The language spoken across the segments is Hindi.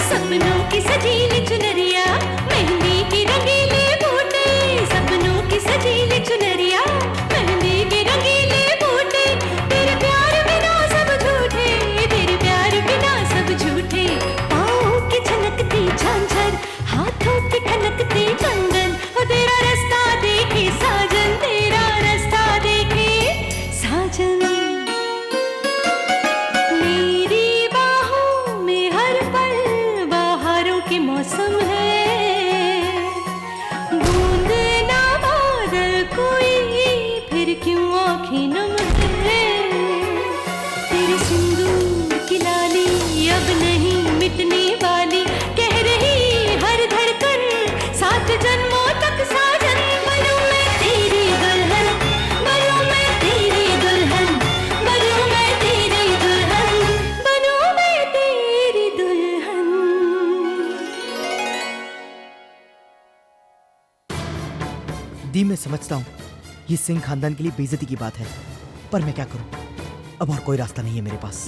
सपनों की सजीली चुनरिया, मेहंदी की रंगीले बूटे, सपनों की सजीली चुनरिया, मेहंदी की रंगीले बूटे, तेरे प्यार बिना सब झूठे, तेरे प्यार बिना सब झूठे, पाँव की छनकती झांझर, हाथों की ठनकती कंगन, वो तेरा रास्ता देखे साजन, तेरा रास्ता देखे साजन। मौसम है बूंद ना बादल कोई, फिर क्यों आँखें नम है, तेरे सिंदूर की लाली अब नहीं मिटने वाली, कह रही हर धड़कन सात जन्मों तक साजन। बनूं मैं तेरी दुल्हन, बनूं मैं तेरी दुल्हन, बनूं मैं तेरी दुल्हन, बनूं मैं तेरी दुल्हन। दी, मैं समझता हूँ ये सिंह खानदान के लिए बेइज्जती की बात है, पर मैं क्या करूं, अब और कोई रास्ता नहीं है मेरे पास।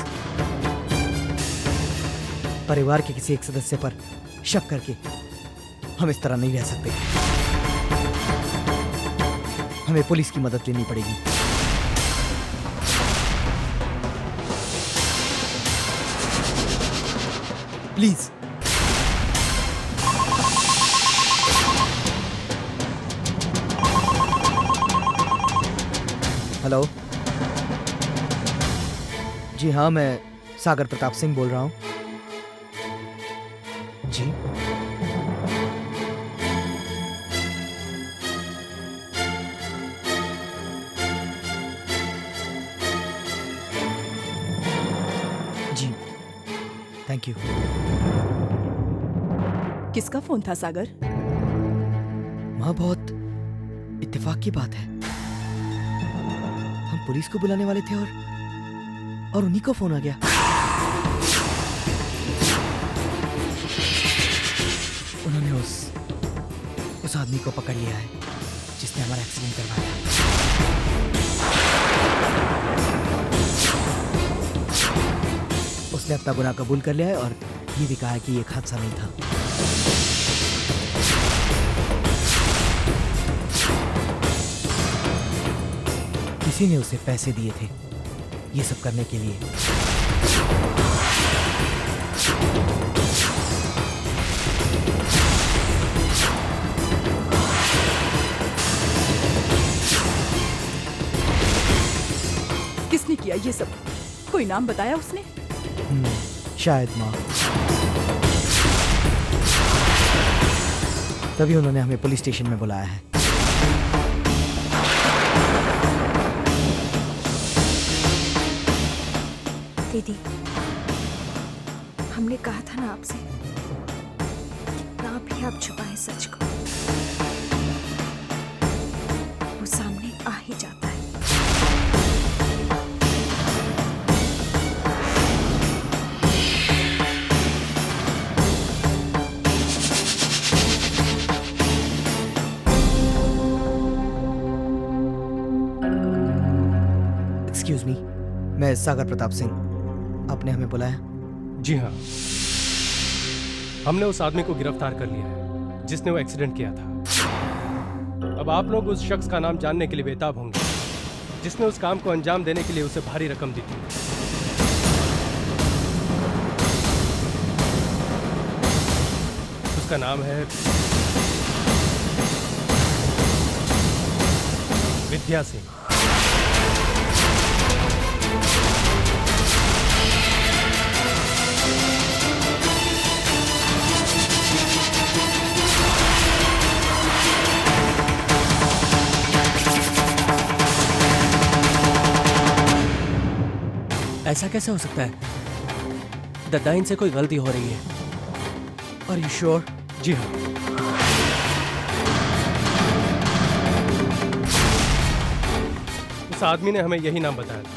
परिवार के किसी एक सदस्य पर शक करके हम इस तरह नहीं रह सकते, हमें पुलिस की मदद लेनी पड़ेगी। प्लीज। हेलो, जी हाँ, मैं सागर प्रताप सिंह बोल रहा हूँ। जी जी, थैंक यू। किसका फोन था सागर? माँ, बहुत इत्तेफाक की बात है, हम पुलिस को बुलाने वाले थे और उन्हीं को फोन आ गया। उन्होंने उस आदमी को पकड़ लिया है जिसने हमारा एक्सीडेंट करवाया। उसने अपना गुनाह कबूल कर लिया है और ये भी कहा है कि ये एक हादसा नहीं था। किसी ने उसे पैसे दिए थे ये सब करने के लिए। किसने किया ये सब? कोई नाम बताया उसने? शायद माँ, तभी उन्होंने हमें पुलिस स्टेशन में बुलाया है। दीदी, हमने कहा था ना आपसे, कितना भी आप छुपाएं सच को, वो सामने आ ही जाता है। एक्सक्यूज मी, मैं सागर प्रताप सिंह। आपने हमें बुलाया? जी हाँ, हमने उस आदमी को गिरफ्तार कर लिया है जिसने वो एक्सीडेंट किया था। अब आप लोग उस शख्स का नाम जानने के लिए बेताब होंगे जिसने उस काम को अंजाम देने के लिए उसे भारी रकम दी थी। उसका नाम है विद्या सिंह। ऐसा कैसे हो सकता है? दद्दा, इनसे कोई गलती हो रही है। Are you sure? जी हाँ, उस आदमी ने हमें यही नाम बताया था।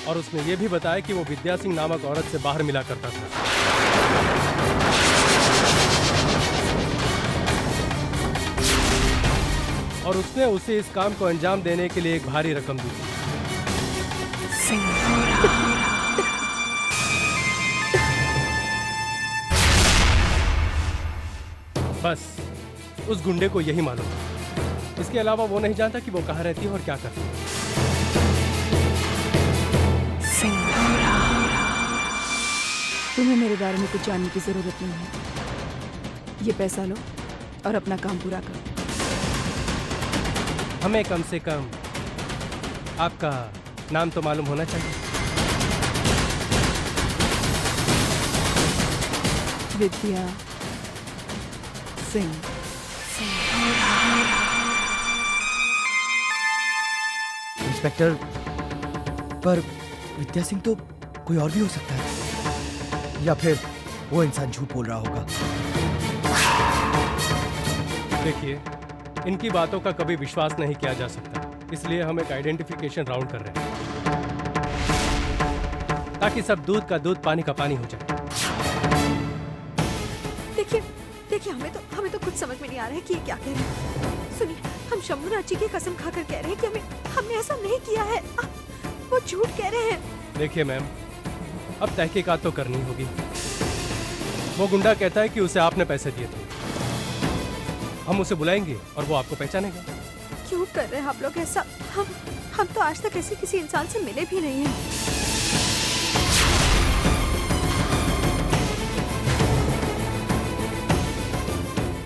और उसने ये भी बताया कि वो विद्या सिंह नामक औरत से बाहर मिला करता था। और उसने उसे इस काम को अंजाम देने के लिए एक भारी रकम दी थी। बस उस गुंडे को यही मालूम है। इसके अलावा वो नहीं जानता कि वो कहाँ रहती है और क्या करती है। तुम्हें मेरे बारे में कुछ जानने की जरूरत नहीं है। ये पैसा लो और अपना काम पूरा करो। हमें कम से कम आपका नाम तो मालूम होना चाहिए। विद्या सिंह। इंस्पेक्टर, पर विद्या सिंह तो कोई और भी हो सकता है, या फिर वो इंसान झूठ बोल रहा होगा। देखिए, इनकी बातों का कभी विश्वास नहीं किया जा सकता, इसलिए हम एक आइडेंटिफिकेशन राउंड कर रहे हैं ताकि सब दूध का दूध पानी का पानी हो जाए। देखिए हमें तो कुछ समझ में नहीं आ रहा है कि ये क्या कह रहे हैं। सुनिए, हम शंभूनाथ जी की कसम खाकर कह रहे हैं कि हमने ऐसा नहीं किया है। वो झूठ कह रहे हैं। देखिए मैम, अब तहकीकात तो करनी होगी। वो गुंडा कहता है कि उसे आपने पैसे दिए थे। हम उसे बुलाएंगे और वो आपको पहचानेगा। क्यों कर रहे हैं आप लोग ऐसा? हम तो आज तक ऐसे किसी इंसान से मिले भी नहीं हैं।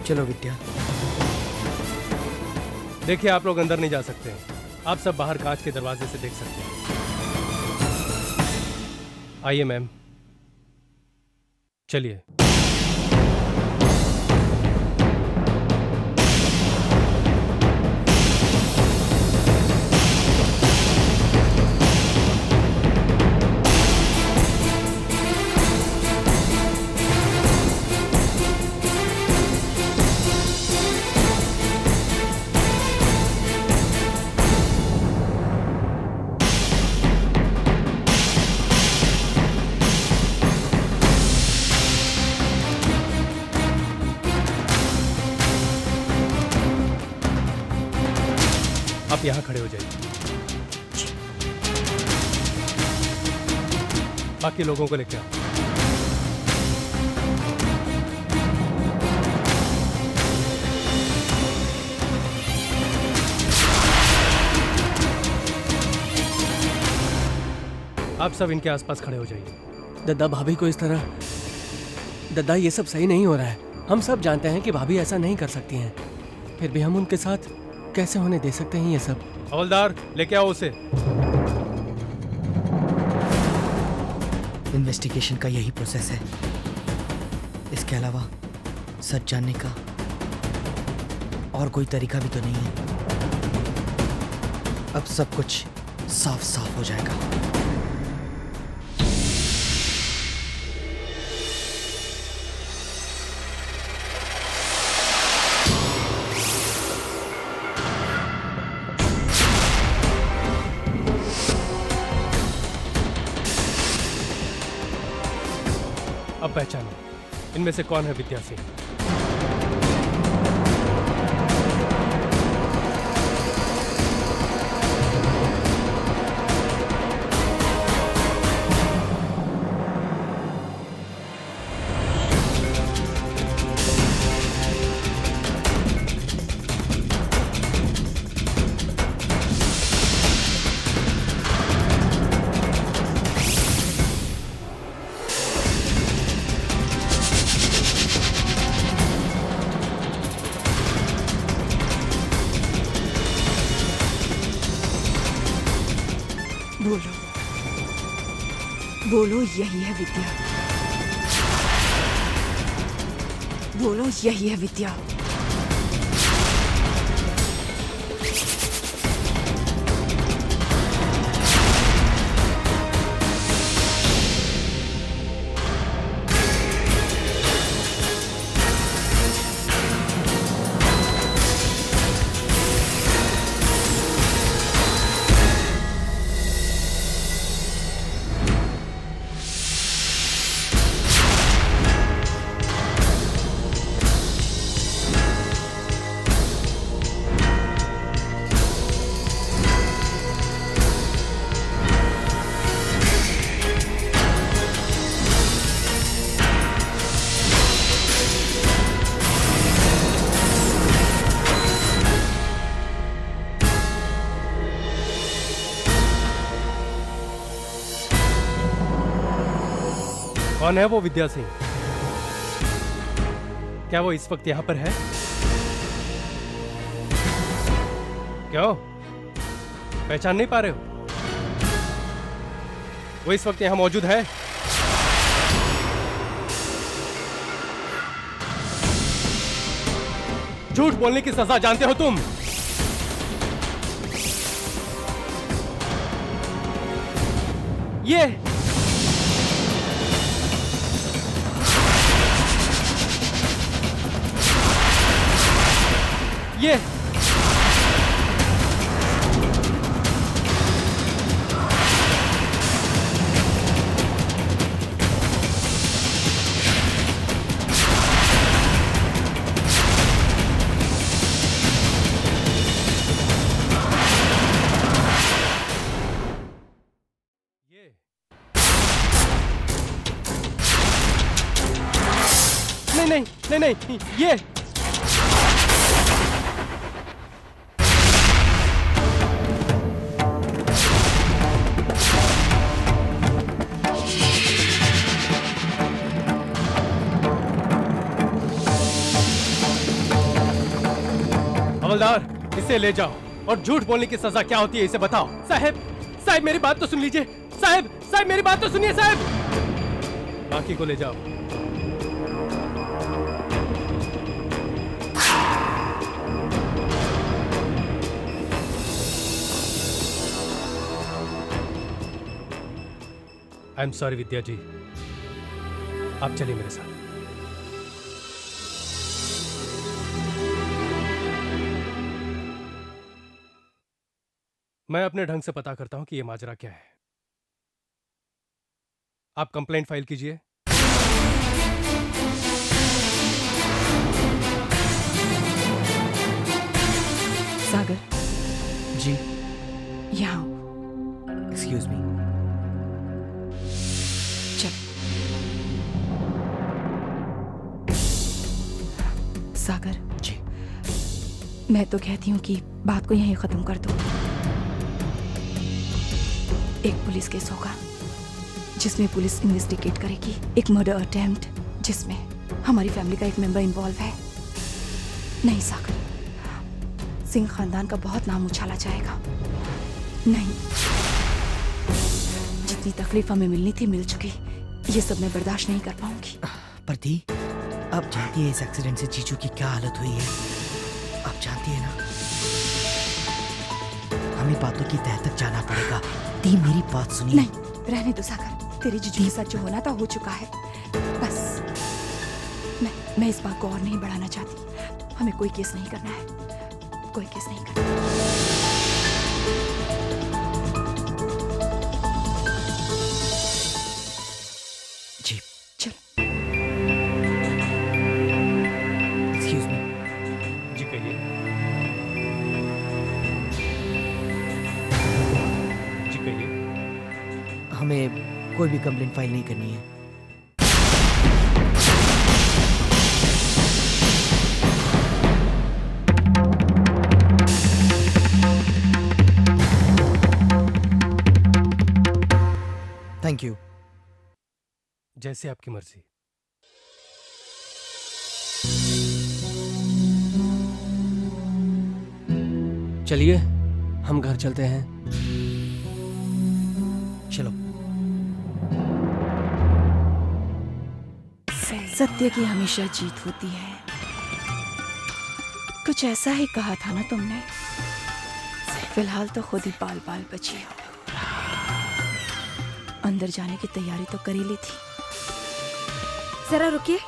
चलो विद्या। देखिए, आप लोग अंदर नहीं जा सकते हैं। आप सब बाहर कांच के दरवाजे से देख सकते हैं। आइए मैम, चलिए। आप यहाँ खड़े हो जाइए। बाकी लोगों को लेके आओ। आप सब इनके आसपास खड़े हो जाइए। दद्दा, भाभी को इस तरह। दद्दा, ये सब सही नहीं हो रहा है। हम सब जानते हैं कि भाभी ऐसा नहीं कर सकती हैं, फिर भी हम उनके साथ कैसे होने दे सकते हैं ये सब? हवलदार, लेके आओ उसे। इन्वेस्टिगेशन का यही प्रोसेस है। इसके अलावा सच जानने का और कोई तरीका भी तो नहीं है। अब सब कुछ साफ साफ हो जाएगा। अब पहचानो, इनमें से कौन है विद्या सिंह? बोलो, यही है विद्या। बोलो, यही है विद्या। कौन है वो विद्या सिंह? क्या वो इस वक्त यहां पर है? क्यों, पहचान नहीं पा रहे हो? वो इस वक्त यहां मौजूद है? झूठ बोलने की सजा जानते हो तुम? ये नहीं, ये हवलदार, इसे ले जाओ और झूठ बोलने की सजा क्या होती है इसे बताओ। साहब मेरी बात तो सुन लीजिए। साहब मेरी बात तो सुनिए साहब। बाकी को ले जाओ। आई एम सॉरी विद्या जी, आप चलिए मेरे साथ। मैं अपने ढंग से पता करता हूं कि यह माजरा क्या है। आप कंप्लेंट फाइल कीजिए। सागर जी, यहाँ एक्सक्यूज मी। चल। सागर जी, मैं तो कहती हूँ कि बात को यहीं खत्म कर दो। एक पुलिस केस होगा जिसमें पुलिस इन्वेस्टिगेट करेगी, एक मर्डर अटेम्प्ट जिसमें हमारी फैमिली का एक मेंबर इन्वॉल्व है। नहीं सागर, सिंह खानदान का बहुत नाम उछाला जाएगा। नहीं, जितनी तकलीफ हमें मिलनी थी मिल चुकी। ये सब मैं बर्दाश्त नहीं कर पाऊंगी। पर दी, आप जानती है इस एक्सीडेंट से जीजू की क्या हालत हुई है? आप जानती है ना, हमें बातों की तह तक जाना पड़ेगा। दी, मेरी बात सुनिए। नहीं, रहने दो सागर। तेरी जीजू के साथ जो होना था हो चुका है। बस मैं इस बात को और नहीं बढ़ाना चाहती। हमें कोई केस नहीं करना है, कोई केस नहीं करना। जी, चल। Excuse me. जी कहिए। जी कहिए। हमें कोई भी कंप्लेंट फाइल नहीं करनी है। Thank you. जैसे आपकी मर्जी। चलिए हम घर चलते हैं। चलो। सत्य की हमेशा जीत होती है। कुछ ऐसा ही कहा था ना तुमने। फिलहाल तो खुद ही बाल बाल बची हो। अंदर जाने की तैयारी तो कर ही ली थी। जरा रुकिए।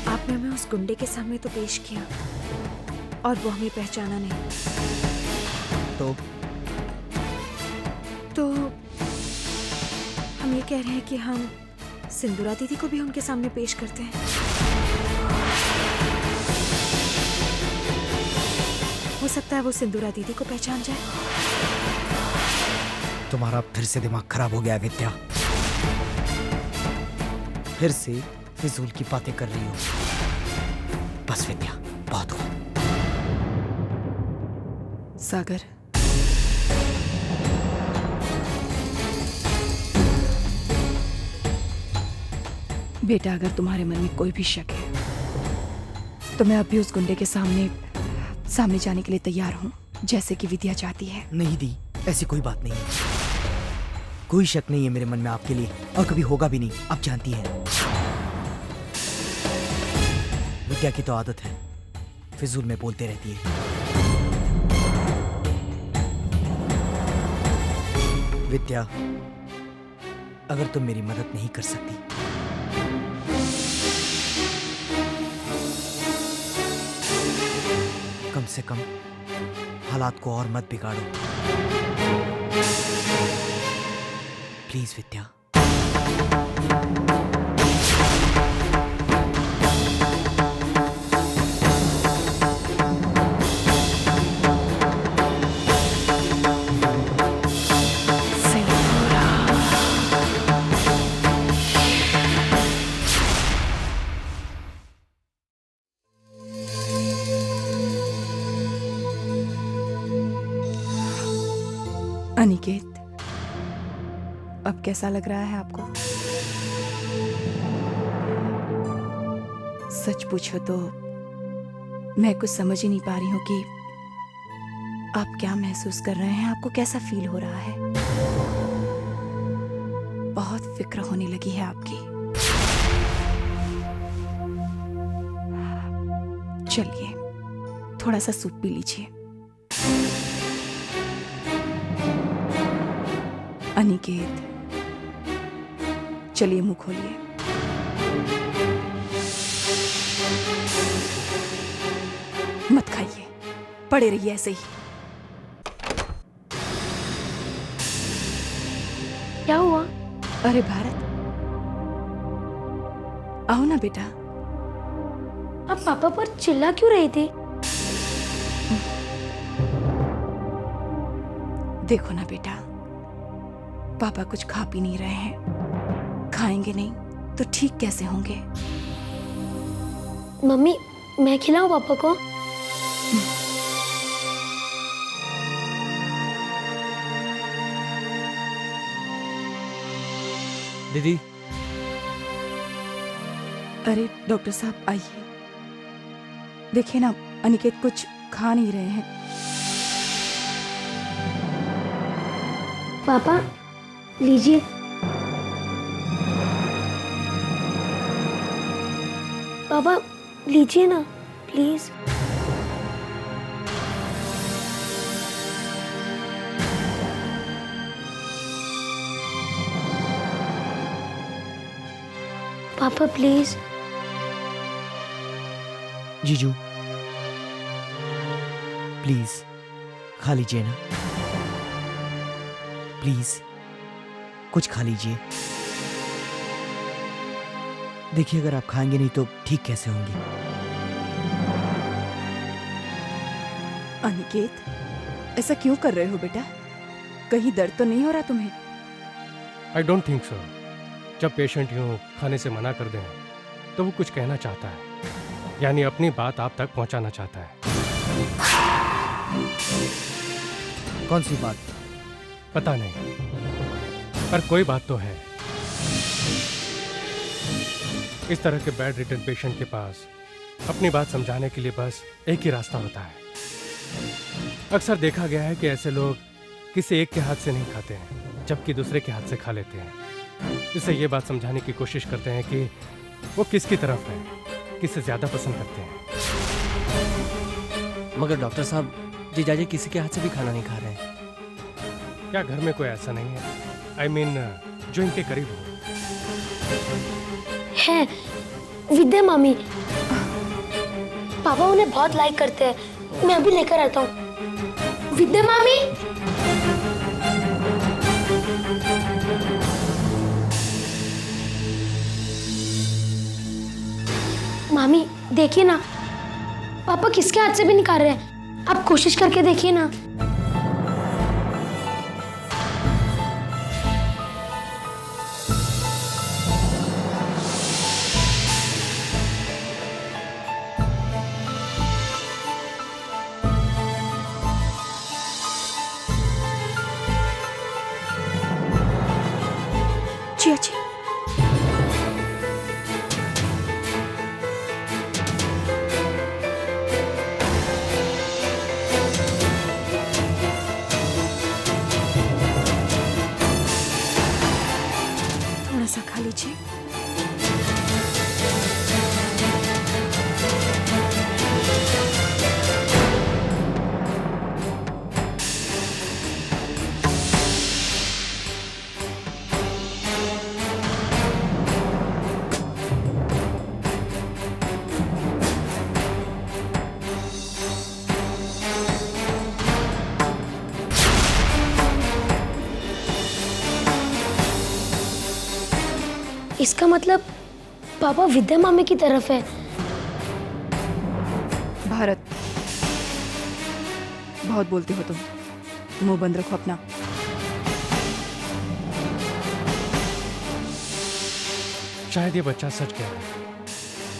आपने हमें उस गुंडे के सामने तो पेश किया और वो हमें पहचाना नहीं। तो हम ये कह रहे हैं कि हम सिंदूरा दीदी को भी उनके सामने पेश करते हैं। हो सकता है वो सिंदूरा दीदी को पहचान जाए। तुम्हारा फिर से दिमाग खराब हो गया विद्या। फिर से फिजूल की बातें कर रही हो। बस विद्या, बहुत हुआ। सागर, बेटा अगर तुम्हारे मन में कोई भी शक है तो मैं अभी उस गुंडे के सामने जाने के लिए तैयार हूँ, जैसे कि विद्या चाहती है। नहीं दी, ऐसी कोई बात नहीं है। कोई शक नहीं है मेरे मन में आपके लिए, और कभी होगा भी नहीं, आप जानती हैं। विद्या की तो आदत है, फिजूल में बोलते रहती है। विद्या, अगर तुम मेरी मदद नहीं कर सकती कम से कम हालात को और मत बिगाड़ो, प्लीज विद्या। अनिकेत, अब कैसा लग रहा है आपको? सच पूछो तो मैं कुछ समझ ही नहीं पा रही हूँ कि आप क्या महसूस कर रहे हैं, आपको कैसा फील हो रहा है। बहुत फिक्र होने लगी है आपकी। चलिए थोड़ा सा सूप पी लीजिए। अनिकेत, चलिए मुंह खोलिए। मत खाइए, पड़े रहिए ऐसे ही। क्या हुआ? अरे भारत, आओ ना बेटा। आप पापा पर चिल्ला क्यों रहे थे? देखो ना बेटा, पापा कुछ खा पी नहीं रहे हैं, खाएंगे नहीं तो ठीक कैसे होंगे? मम्मी, मैं खिलाऊं पापा को? दीदी, अरे डॉक्टर साहब आइए, देखिए ना अनिकेत कुछ खा नहीं रहे हैं। पापा लीजिए। पापा लीजिए ना प्लीज। पापा प्लीज। जीजू प्लीज खा लीजिए ना, प्लीज कुछ खा लीजिए। देखिए अगर आप खाएंगे नहीं तो ठीक कैसे होंगे? अनिकेत, ऐसा क्यों कर रहे हो बेटा? कहीं दर्द तो नहीं हो रहा तुम्हें? I don't think so. जब पेशेंट यूं खाने से मना कर दें तो वो कुछ कहना चाहता है, यानी अपनी बात आप तक पहुंचाना चाहता है। कौन सी बात? पता नहीं, पर कोई बात तो है। इस तरह के बैड रिटर्न पेशेंट के पास अपनी बात समझाने के लिए बस एक ही रास्ता होता है। अक्सर देखा गया है कि ऐसे लोग किसी एक के हाथ से नहीं खाते हैं, जबकि दूसरे के हाथ से खा लेते हैं। इससे ये बात समझाने की कोशिश करते हैं कि वो किसकी तरफ है, किसे ज्यादा पसंद करते हैं। मगर डॉक्टर साहब, जीजाजी किसी के हाथ से भी खाना नहीं खा रहे हैं। क्या घर में कोई ऐसा नहीं है, I mean, जो इनके करीब हो? है विद्या मामी। पापा उन्हें बहुत लाइक करते हैं। मैं अभी लेकर आता हूँ। विद्या मामी। मामी देखिए ना, पापा किसके हाथ से भी नहीं खा रहे हैं। आप कोशिश करके देखिए ना। इसका मतलब पापा विद्या मामी की तरफ है। भारत, बहुत बोलते हो तुम, मुंह बंद रखो अपना। शायद ये बच्चा सच कह रहा है।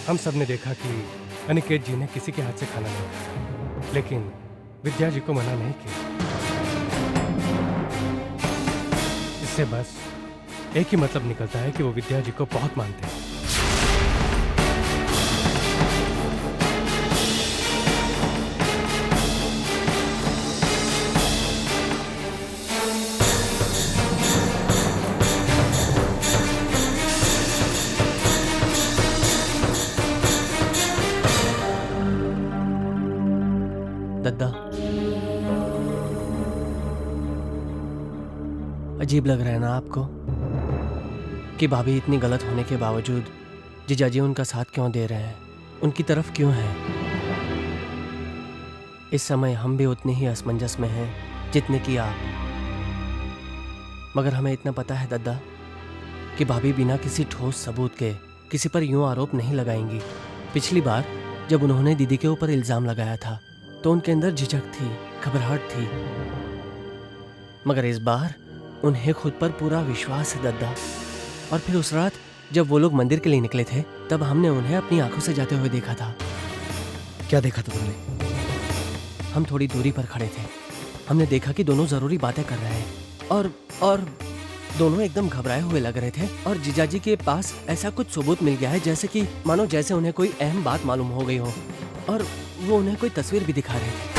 हम सब ने देखा कि अनिकेत जी ने किसी के हाथ से खाना नहीं खाया, लेकिन विद्या जी को मना नहीं किया। इससे बस एक ही मतलब निकलता है कि वो विद्या जी को बहुत मानते हैं। दद्दा, अजीब लग रहा है ना आपको कि भाभी इतनी गलत होने के बावजूद जीजाजी उनका साथ क्यों दे रहे हैं, उनकी तरफ क्यों हैं? इस समय हम भी उतने ही असमंजस में हैं जितने कि आप। मगर हमें इतना पता है दद्दा कि भाभी बिना किसी ठोस सबूत के किसी पर यूं आरोप नहीं लगाएंगी। पिछली बार जब उन्होंने दीदी के ऊपर इल्जाम लगाया था तो उनके अंदर झिझक थी, घबराहट थी, मगर इस बार उन्हें खुद पर पूरा विश्वास है दद्दा। और फिर उस रात जब वो लोग मंदिर के लिए निकले थे तब हमने उन्हें अपनी आंखों से जाते हुए देखा था। क्या देखा था तुमने? हम थोड़ी दूरी पर खड़े थे, हमने देखा कि दोनों जरूरी बातें कर रहे हैं और दोनों एकदम घबराए हुए लग रहे थे। और जीजाजी के पास ऐसा कुछ सबूत मिल गया है जैसे कि मानो जैसे उन्हें कोई अहम बात मालूम हो गई हो, और वो उन्हें कोई तस्वीर भी दिखा रहे थे।